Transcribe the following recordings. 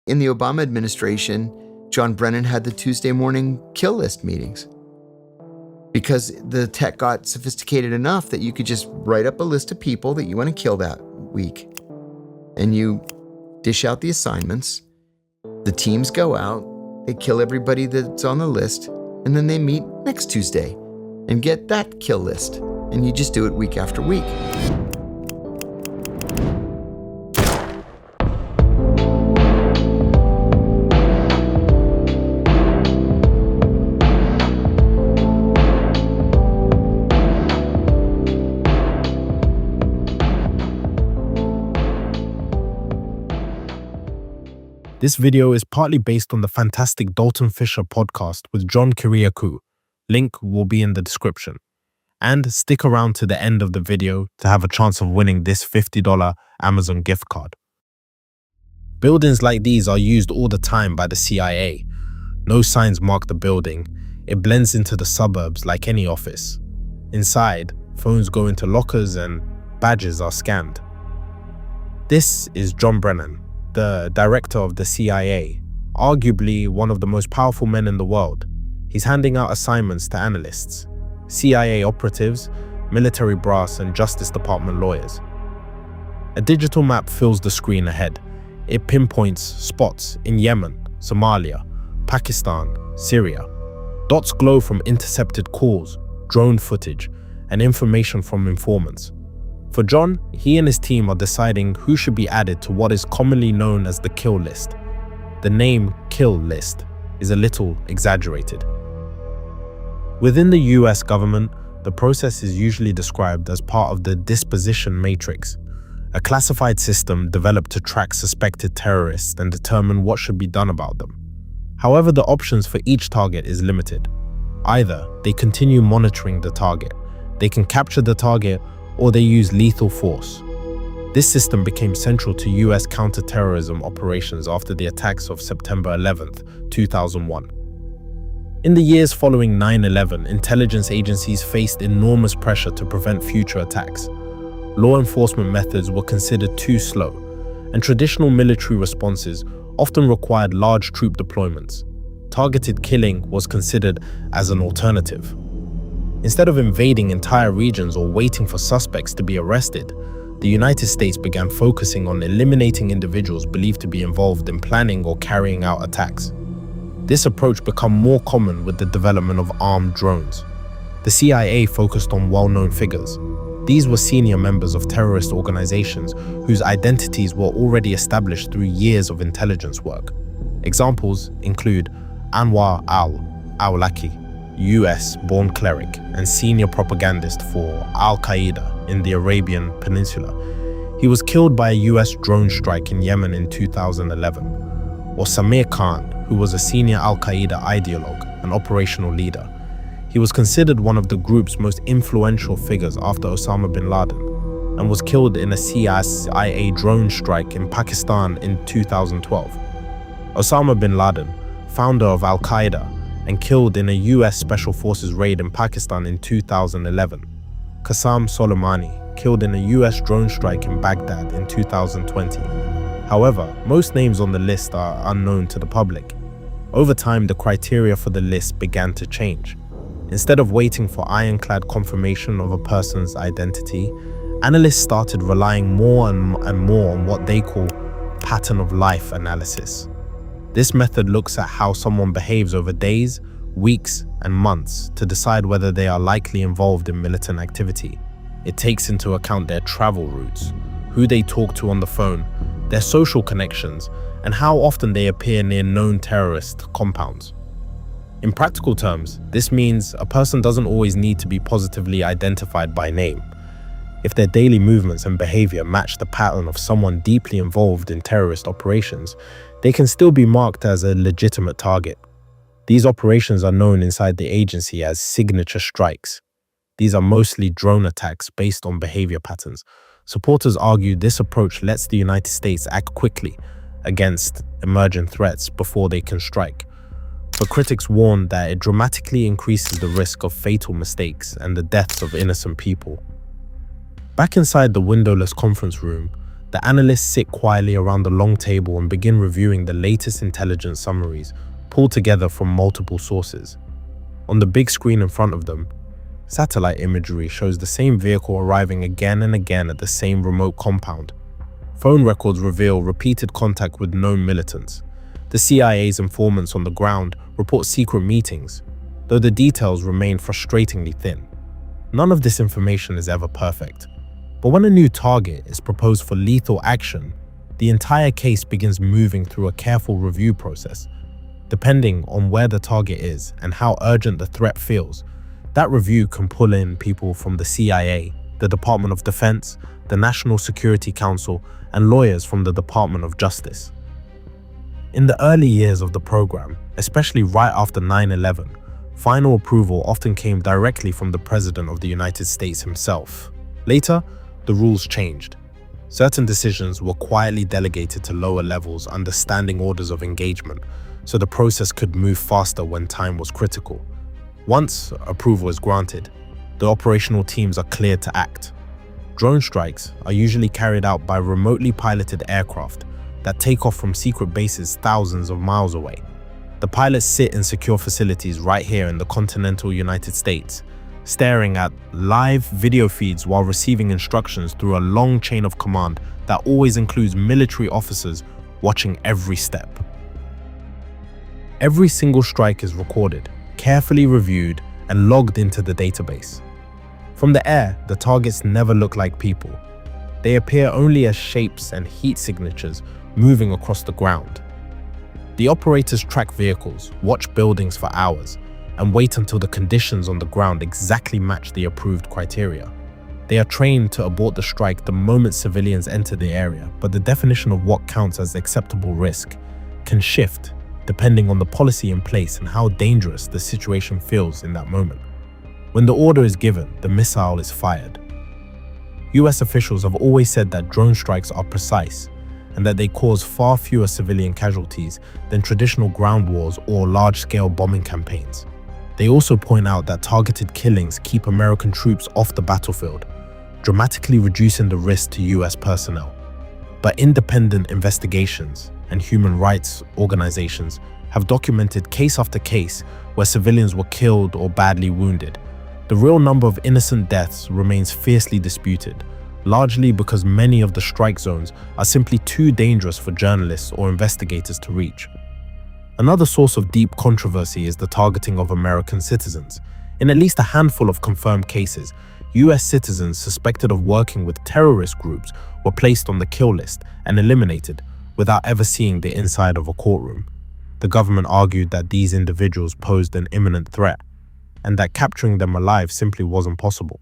In the Obama administration, John Brenan had the Tuesday morning kill list meetings because the tech got sophisticated enough that you could just write up a list of people that you want to kill that week. And you dish out the assignments. The teams go out, they kill everybody that's on the list, and then they meet next Tuesday and get that kill list. And you just do it week after week. This video is partly based on the fantastic Dalton Fisher podcast with John Kiriakou. Link will be in the description. And stick around to the end of the video to have a chance of winning this $50 Amazon gift card. Buildings like these are used all the time by the CIA. No signs mark the building. It blends into the suburbs like any office. Inside, phones go into lockers and badges are scanned. This is John Brenan, the director of the CIA, arguably one of the most powerful men in the world. He's handing out assignments to analysts, CIA operatives, military brass, and Justice Department lawyers. A digital map fills the screen ahead. It pinpoints spots in Yemen, Somalia, Pakistan, Syria. Dots glow from intercepted calls, drone footage, and information from informants. For John, he and his team are deciding who should be added to what is commonly known as the kill list. The name kill list is a little exaggerated. Within the US government, the process is usually described as part of the Disposition matrix, a classified system developed to track suspected terrorists and determine what should be done about them. However, the options for each target is limited. Either they continue monitoring the target, they can capture the target, or they use lethal force. This system became central to US counter-terrorism operations after the attacks of September 11, 2001. In the years following 9/11, intelligence agencies faced enormous pressure to prevent future attacks. Law enforcement methods were considered too slow, and traditional military responses often required large troop deployments. Targeted killing was considered as an alternative. Instead of invading entire regions or waiting for suspects to be arrested, the United States began focusing on eliminating individuals believed to be involved in planning or carrying out attacks. This approach became more common with the development of armed drones. The CIA focused on well-known figures. These were senior members of terrorist organizations whose identities were already established through years of intelligence work. Examples include Anwar al-Awlaki, US-born cleric and senior propagandist for Al-Qaeda in the Arabian Peninsula. He was killed by a US drone strike in Yemen in 2011. Or Samir Khan, who was a senior Al-Qaeda ideologue and operational leader. He was considered one of the group's most influential figures after Osama bin Laden and was killed in a CIA drone strike in Pakistan in 2012. Osama bin Laden, founder of Al-Qaeda, and killed in a US Special Forces raid in Pakistan in 2011. Qasem Soleimani, killed in a US drone strike in Baghdad in 2020. However, most names on the list are unknown to the public. Over time, the criteria for the list began to change. Instead of waiting for ironclad confirmation of a person's identity, analysts started relying more and more on what they call pattern of life analysis. This method looks at how someone behaves over days, weeks, and months to decide whether they are likely involved in militant activity. It takes into account their travel routes, who they talk to on the phone, their social connections, and how often they appear near known terrorist compounds. In practical terms, this means a person doesn't always need to be positively identified by name. If their daily movements and behavior match the pattern of someone deeply involved in terrorist operations, they can still be marked as a legitimate target. These operations are known inside the agency as signature strikes. These are mostly drone attacks based on behavior patterns. Supporters argue this approach lets the United States act quickly against emergent threats before they can strike. But critics warn that it dramatically increases the risk of fatal mistakes and the deaths of innocent people. Back inside the windowless conference room, The analysts sit quietly around the long table and begin reviewing the latest intelligence summaries pulled together from multiple sources. On the big screen in front of them, satellite imagery shows the same vehicle arriving again and again at the same remote compound. Phone records reveal repeated contact with known militants. The CIA's informants on the ground report secret meetings, though the details remain frustratingly thin. None of this information is ever perfect. But when a new target is proposed for lethal action, the entire case begins moving through a careful review process. Depending on where the target is and how urgent the threat feels, that review can pull in people from the CIA, the Department of Defense, the National Security Council, and lawyers from the Department of Justice. In the early years of the program, especially right after 9/11, final approval often came directly from the President of the United States himself. Later, the rules changed. Certain decisions were quietly delegated to lower levels under standing orders of engagement, so the process could move faster when time was critical. Once approval is granted, the operational teams are cleared to act. Drone strikes are usually carried out by remotely piloted aircraft that take off from secret bases thousands of miles away. The pilots sit in secure facilities right here in the continental United States, staring at live video feeds while receiving instructions through a long chain of command that always includes military officers watching every step. Every single strike is recorded, carefully reviewed, and logged into the database. From the air, the targets never look like people. They appear only as shapes and heat signatures moving across the ground. The operators track vehicles, watch buildings for hours, and wait until the conditions on the ground exactly match the approved criteria. They are trained to abort the strike the moment civilians enter the area, but the definition of what counts as acceptable risk can shift depending on the policy in place and how dangerous the situation feels in that moment. When the order is given, the missile is fired. US officials have always said that drone strikes are precise and that they cause far fewer civilian casualties than traditional ground wars or large-scale bombing campaigns. They also point out that targeted killings keep American troops off the battlefield, dramatically reducing the risk to US personnel. But independent investigations and human rights organizations have documented case after case where civilians were killed or badly wounded. The real number of innocent deaths remains fiercely disputed, largely because many of the strike zones are simply too dangerous for journalists or investigators to reach. Another source of deep controversy is the targeting of American citizens. In at least a handful of confirmed cases, US citizens suspected of working with terrorist groups were placed on the kill list and eliminated without ever seeing the inside of a courtroom. The government argued that these individuals posed an imminent threat, and that capturing them alive simply wasn't possible.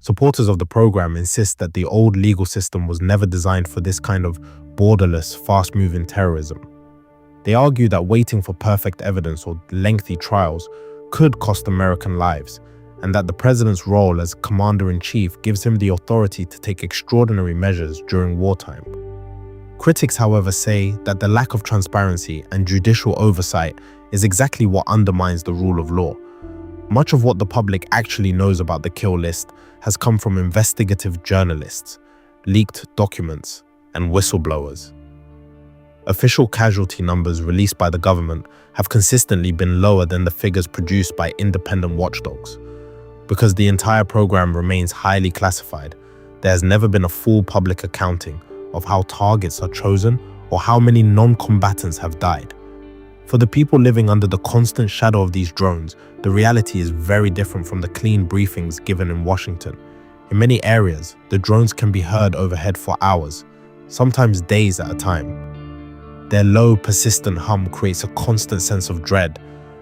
Supporters of the program insist that the old legal system was never designed for this kind of borderless, fast-moving terrorism. They argue that waiting for perfect evidence or lengthy trials could cost American lives, and that the president's role as commander-in-chief gives him the authority to take extraordinary measures during wartime. Critics, however, say that the lack of transparency and judicial oversight is exactly what undermines the rule of law. Much of what the public actually knows about the kill list has come from investigative journalists, leaked documents, and whistleblowers. Official casualty numbers released by the government have consistently been lower than the figures produced by independent watchdogs. Because the entire program remains highly classified, there has never been a full public accounting of how targets are chosen or how many non-combatants have died. For the people living under the constant shadow of these drones, the reality is very different from the clean briefings given in Washington. In many areas, the drones can be heard overhead for hours, sometimes days at a time. Their low, persistent hum creates a constant sense of dread,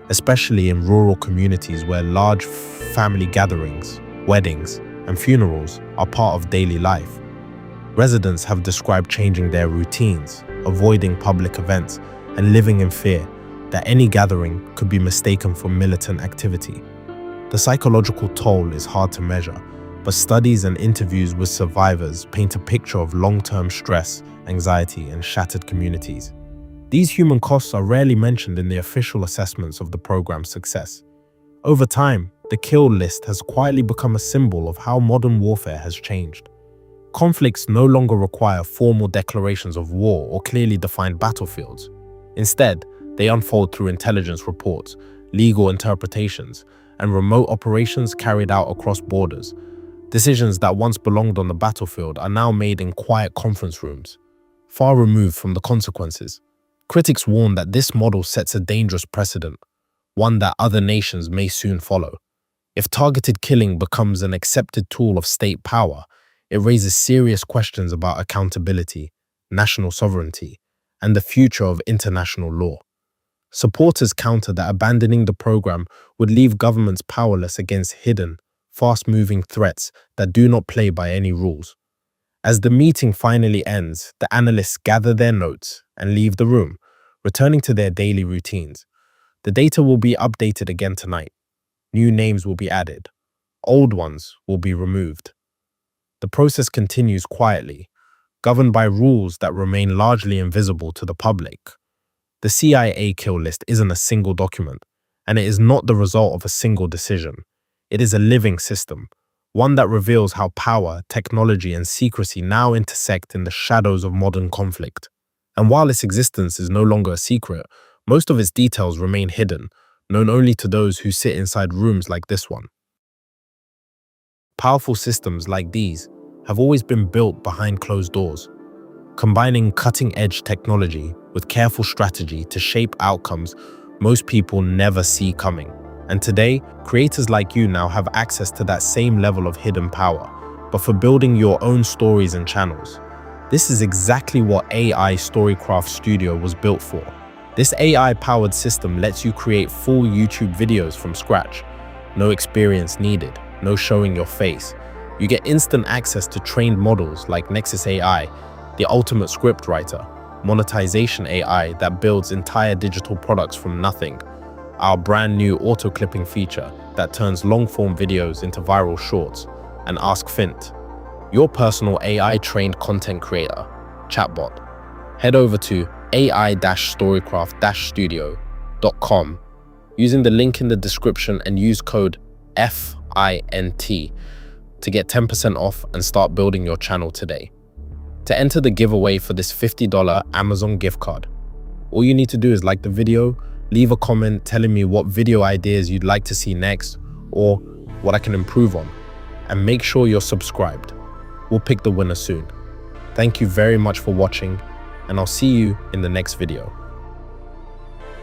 especially in rural communities where large family gatherings, weddings, and funerals are part of daily life. Residents have described changing their routines, avoiding public events, and living in fear that any gathering could be mistaken for militant activity. The psychological toll is hard to measure, but studies and interviews with survivors paint a picture of long-term stress, anxiety, and shattered communities. These human costs are rarely mentioned in the official assessments of the program's success. Over time, the kill list has quietly become a symbol of how modern warfare has changed. Conflicts no longer require formal declarations of war or clearly defined battlefields. Instead, they unfold through intelligence reports, legal interpretations, and remote operations carried out across borders. Decisions that once belonged on the battlefield are now made in quiet conference rooms, far removed from the consequences. Critics warn that this model sets a dangerous precedent, one that other nations may soon follow. If targeted killing becomes an accepted tool of state power, it raises serious questions about accountability, national sovereignty, and the future of international law. Supporters counter that abandoning the program would leave governments powerless against hidden, fast-moving threats that do not play by any rules. As the meeting finally ends, the analysts gather their notes and leave the room, returning to their daily routines. The data will be updated again tonight. New names will be added. Old ones will be removed. The process continues quietly, governed by rules that remain largely invisible to the public. The CIA kill list isn't a single document, and it is not the result of a single decision. It is a living system, one that reveals how power, technology, and secrecy now intersect in the shadows of modern conflict. And while its existence is no longer a secret, most of its details remain hidden, known only to those who sit inside rooms like this one. Powerful systems like these have always been built behind closed doors, combining cutting-edge technology with careful strategy to shape outcomes most people never see coming. And today, creators like you now have access to that same level of hidden power, but for building your own stories and channels. This is exactly what AI StoryCraft Studio was built for. This AI-powered system lets you create full YouTube videos from scratch. No experience needed, no showing your face. You get instant access to trained models like Nexus AI, the ultimate scriptwriter, monetization AI that builds entire digital products from nothing, our brand new auto-clipping feature that turns long-form videos into viral shorts, and Ask Fint, your personal AI-trained content creator, chatbot. Head over to ai-storycraft-studio.com using the link in the description and use code FINT to get 10% off and start building your channel today. To enter the giveaway for this $50 Amazon gift card, all you need to do is like the video, leave a comment telling me what video ideas you'd like to see next or what I can improve on, and make sure you're subscribed. We'll pick the winner soon. Thank you very much for watching, and I'll see you in the next video.